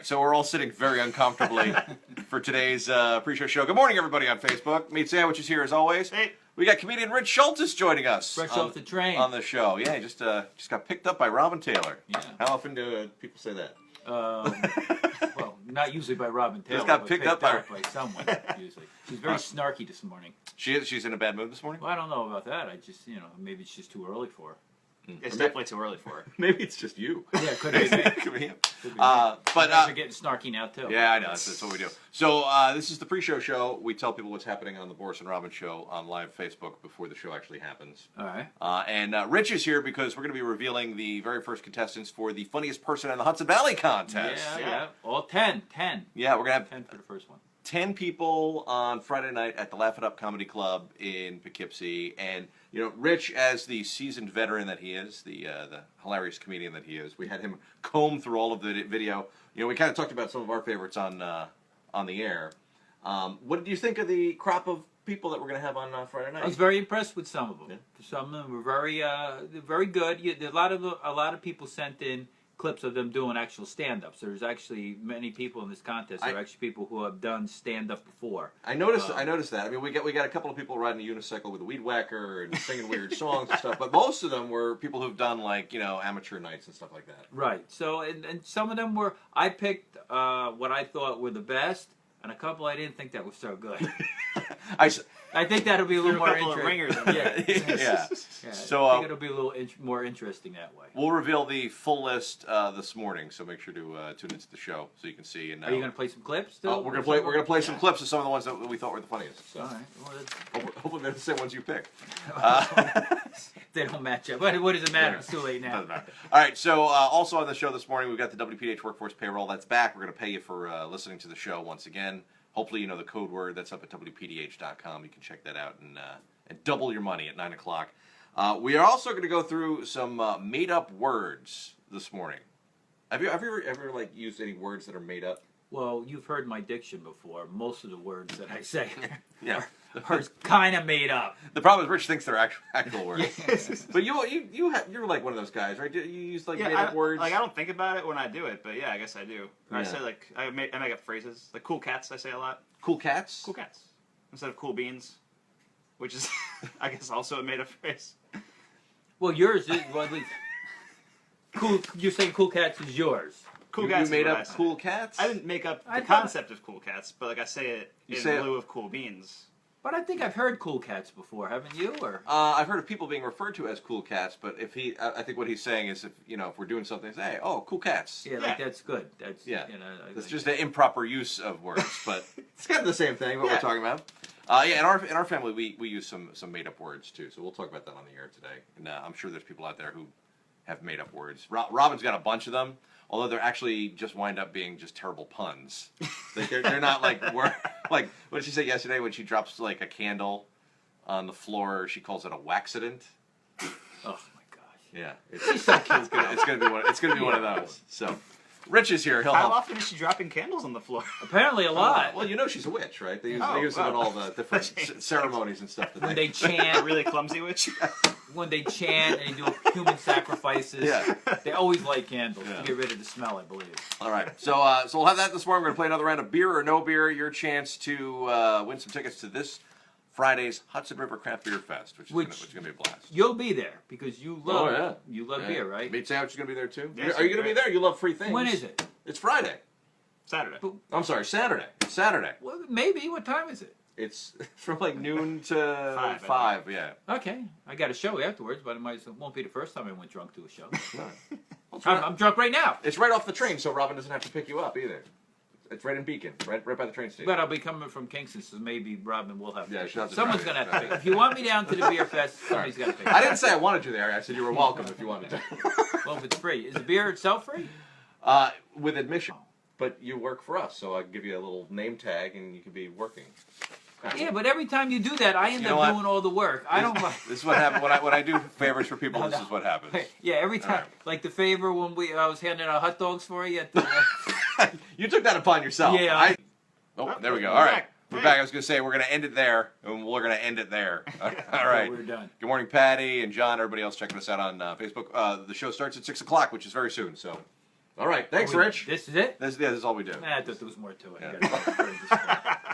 so we're all sitting very uncomfortably for today's pre-show show. Good morning, everybody on Facebook. Meat Sandwich is here as always. Hey. We got comedian Rich Shultis joining us. Fresh off the train. On the show. Yeah, he just got picked up by Robin Taylor. Yeah. How often do people say that? Well, not usually by Robin Taylor. Just got but picked up by someone, usually. She's very snarky this morning. She's in a bad mood this morning? Well, I don't know about that. I just, maybe it's just too early for her. It's definitely too early for her. Maybe it's just you. Yeah, could be. Could be him. But you're getting snarky now, too. Yeah, I know. That's what we do. So this is the pre-show show. We tell people what's happening on the Boris and Robin show on live Facebook before the show actually happens. All right. And Rich is here because we're going to be revealing the very first contestants for the funniest person in the Hudson Valley Contest. Yeah. All 10. Yeah, we're going to have 10 for the first one. 10 people on Friday night at the Laugh It Up Comedy Club in Poughkeepsie. And, Rich, as the seasoned veteran that he is, the hilarious comedian that he is, we had him comb through all of the video. We kind of talked about some of our favorites on the air. What did you think of the crop of people that we're going to have on Friday night? I was very impressed with some of them. Yeah. Some of them were very good. A lot of people sent in clips of them doing actual stand-ups. There's actually many people in this contest. There are actually people who have done stand-up before. I noticed that. I mean, we got a couple of people riding a unicycle with a weed whacker and singing weird songs and stuff. But most of them were people who've done amateur nights and stuff like that. Right. So and some of them were. I picked what I thought were the best, and a couple I didn't think that was so good. I think that'll be a little more interesting. Yeah. So I think it'll be a little more interesting that way. We'll reveal the full list this morning, so make sure to tune into the show so you can see. And are you going to play some clips still? We're gonna play some clips of some of the ones that we thought were the funniest. So. All right. Well, hopefully they're the same ones you picked. They don't match up. What does it matter? It's too late now. Doesn't matter. All right. So also on the show this morning, we've got the WPDH Workforce Payroll. That's back. We're going to pay you for listening to the show once again. Hopefully you know the code word. That's up at WPDH.com. You can check that out and double your money at 9 o'clock. We are also going to go through some made-up words this morning. Have you ever used any words that are made up? Well, you've heard my diction before. Most of the words that I say are kind of made up. The problem is Rich thinks they're actual words. But you're like one of those guys, right? You use made up words. I don't think about it when I do it, but yeah, I guess I do. Yeah. I say I make up phrases like cool cats. I say a lot. Cool cats. Cool cats instead of cool beans, which is I guess also a made up phrase. Well, yours is at least cool. You're saying cool cats is yours. Cool cats. You made up cool cats? I didn't make up the concept of cool cats, but I say it in lieu of cool beans. But I think I've heard cool cats before, haven't you? Or I've heard of people being referred to as cool cats, but I think what he's saying is if we're doing something, say, oh, cool cats. Yeah, that's good. That's It's just an improper use of words, but it's kind of the same thing. What we're talking about. In our family we use some made up words too, so we'll talk about that on the air today. And I'm sure there's people out there who have made up words. Robin's got a bunch of them. Although they're actually just wind up being just terrible puns. They're not like what did she say yesterday when she drops a candle on the floor? She calls it a waxident. Oh my gosh! Yeah, it's gonna be one of those. So, Rich is here. How often is she dropping candles on the floor? Apparently a lot. Well, she's a witch, right? They use them in all the different ceremonies and stuff. When they chant, a really clumsy witch. When they chant and they do human sacrifices, they always light candles to get rid of the smell, I believe. All right, so we'll have that this morning. We're going to play another round of beer or no beer. Your chance to win some tickets to this Friday's Hudson River Craft Beer Fest, which is going to be a blast. You'll be there because you love beer, right? Meat Sandwich is going to be there too. Yes, are you going to be there? You love free things. When is it? It's Friday. Saturday. I'm sorry, Saturday. Well, maybe. What time is it? It's from noon to 5. Yeah. Okay, I got a show afterwards, but it won't be the first time I went drunk to a show. I'm drunk right now. It's right off the train, so Robin doesn't have to pick you up either. It's right in Beacon, right by the train station. But I'll be coming from Kingston, so maybe Robin will have to pick. Yeah, someone's going to have to pick. If you want me down to the beer fest, somebody's got to pick. I didn't say I wanted you there. I said you were welcome if you wanted to. Well, if it's free. Is the beer itself free? With admission. But you work for us, so I'll give you a little name tag and you can be working. Yeah, but every time you do that, I end up doing all the work. I don't. This is what happens when I do favors for people. This is what happens. Yeah, every time, like the favor when I was handing out hot dogs for you. At the, you took that upon yourself. Yeah. There we go. All right, we're back. I was going to say we're going to end it there, and we're going to end it there. All right. We're done. Good morning, Patty and John. Everybody else checking us out on Facebook. The show starts at 6 o'clock, which is very soon. So All right. Thanks, Rich. This is it? This is all we do. I thought there was more to it. Yeah.